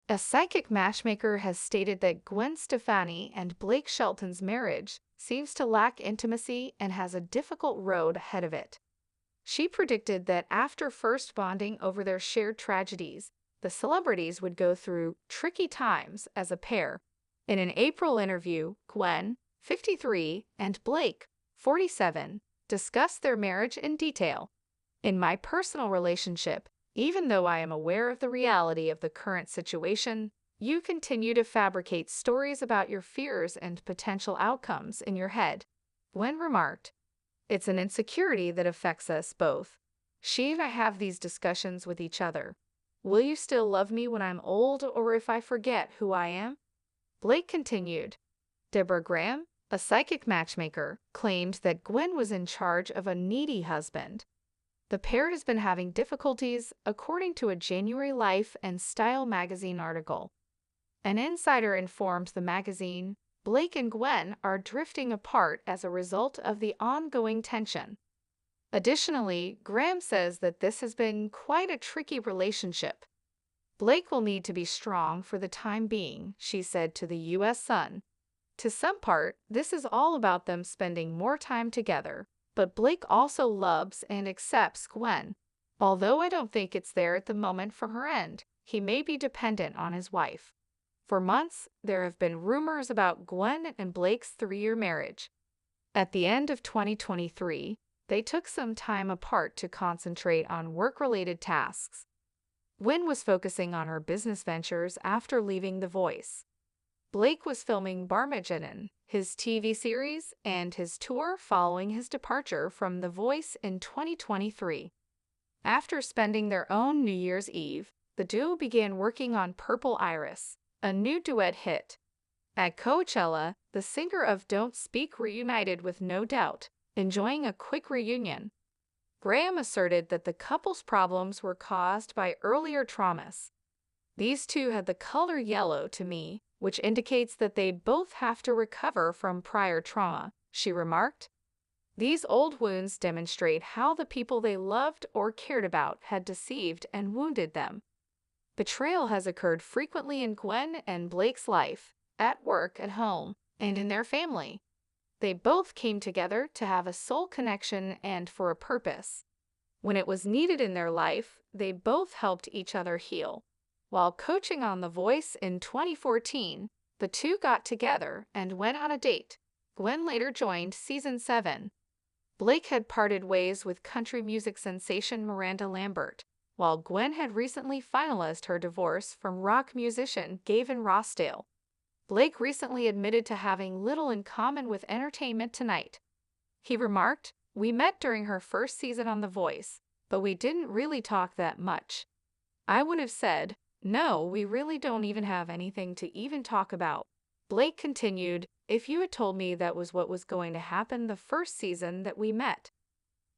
A psychic matchmaker has stated that Gwen Stefani and Blake Shelton's marriage seems to lack intimacy and has a difficult road ahead of it. She predicted that after first bonding over their shared tragedies, the celebrities would go through tricky times as a pair. In an April interview, Gwen, 53, and Blake, 47, discussed their marriage in detail. In my personal relationship, even though I am aware of the reality of the current situation, you continue to fabricate stories about your fears and potential outcomes in your head, Gwen remarked. It's an insecurity that affects us both. She and I have these discussions with each other. Will you still love me when I'm old or if I forget who I am? Blake continued. Deborah Graham, a psychic matchmaker, claimed that Gwen was in charge of a needy husband. The pair has been having difficulties, according to a January Life and Style magazine article. An insider informed the magazine, Blake and Gwen are drifting apart as a result of the ongoing tension. Additionally, Graham says that this has been quite a tricky relationship. Blake will need to be strong for the time being, she said to the U.S. Sun. To some part, this is all about them spending more time together. But Blake also loves and accepts Gwen. Although I don't think it's there at the moment from her end, he may be dependent on his wife. For months, there have been rumors about Gwen and Blake's 3-year marriage. At the end of 2023, they took some time apart to concentrate on work-related tasks. Gwen was focusing on her business ventures after leaving The Voice. Blake was filming Barmageddon, his TV series, and his tour following his departure from The Voice in 2023. After spending their own New Year's Eve, the duo began working on Purple Iris, a new duet hit. At Coachella, the singer of Don't Speak reunited with No Doubt, enjoying a quick reunion. Graham asserted that the couple's problems were caused by earlier traumas. These two had the color yellow to me, which indicates that they both have to recover from prior trauma, she remarked. These old wounds demonstrate how the people they loved or cared about had deceived and wounded them. Betrayal has occurred frequently in Gwen and Blake's life, at work, at home, and in their family. They both came together to have a soul connection and for a purpose. When it was needed in their life, they both helped each other heal. While coaching on The Voice in 2014, the two got together and went on a date. Gwen later joined Season 7. Blake had parted ways with country music sensation Miranda Lambert, while Gwen had recently finalized her divorce from rock musician Gavin Rossdale. Blake recently admitted to having little in common with Entertainment Tonight. He remarked, "We met during her first season on The Voice, but we didn't really talk that much. I would have said, no, we really don't even have anything to even talk about." Blake continued, "If you had told me that was what was going to happen the first season that we met."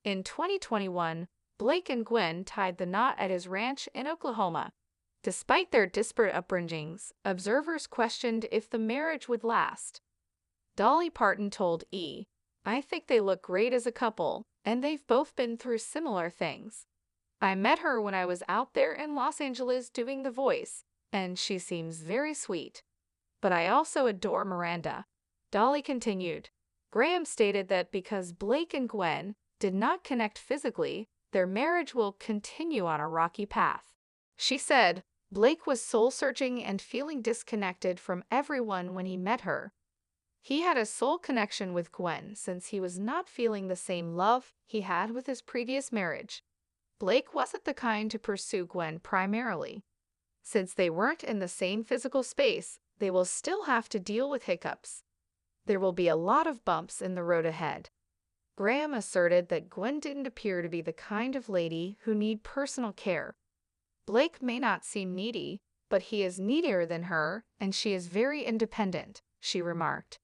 In 2021, Blake and Gwen tied the knot at his ranch in Oklahoma. Despite their disparate upbringings, observers questioned if the marriage would last. Dolly Parton told E! "I think they look great as a couple, and they've both been through similar things. I met her when I was out there in Los Angeles doing The Voice, and she seems very sweet. But I also adore Miranda." Dolly continued. Graham stated that because Blake and Gwen did not connect physically, their marriage will continue on a rocky path. She said, Blake was soul-searching and feeling disconnected from everyone when he met her. He had a soul connection with Gwen since he was not feeling the same love he had with his previous marriage. Blake wasn't the kind to pursue Gwen primarily. Since they weren't in the same physical space, they will still have to deal with hiccups. There will be a lot of bumps in the road ahead. Graham asserted that Gwen didn't appear to be the kind of lady who need personal care. Blake may not seem needy, but he is needier than her, and she is very independent, she remarked.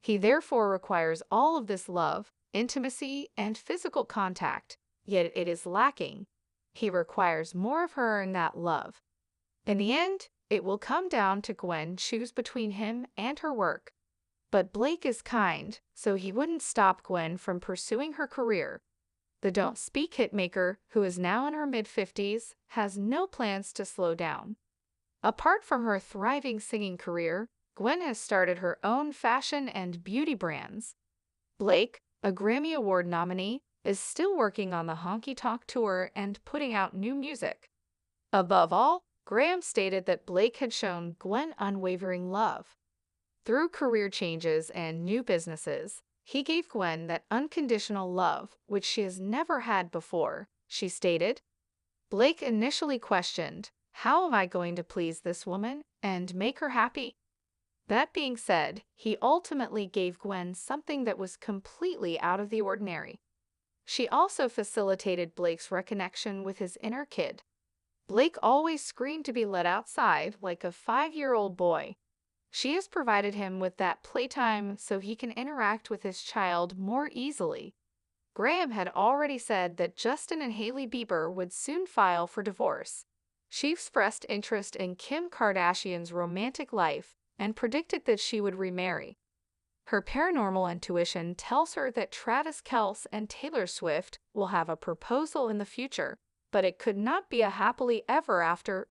He therefore requires all of this love, intimacy, and physical contact, yet it is lacking. He requires more of her in that love. In the end, it will come down to Gwen choose between him and her work. But Blake is kind, so he wouldn't stop Gwen from pursuing her career. The Don't Speak hitmaker, who is now in her mid-50s, has no plans to slow down. Apart from her thriving singing career, Gwen has started her own fashion and beauty brands. Blake, a Grammy Award nominee, is still working on the Honky Tonk Tour and putting out new music. Above all, Graham stated that Blake had shown Gwen unwavering love. Through career changes and new businesses, he gave Gwen that unconditional love which she has never had before, she stated. Blake initially questioned, "How am I going to please this woman and make her happy?" That being said, he ultimately gave Gwen something that was completely out of the ordinary. She also facilitated Blake's reconnection with his inner kid. Blake always screamed to be let outside like a 5-year-old boy. She has provided him with that playtime so he can interact with his child more easily. Graham had already said that Justin and Hailey Bieber would soon file for divorce. She expressed interest in Kim Kardashian's romantic life and predicted that she would remarry. Her paranormal intuition tells her that Travis Kelce and Taylor Swift will have a proposal in the future, but it could not be a happily ever after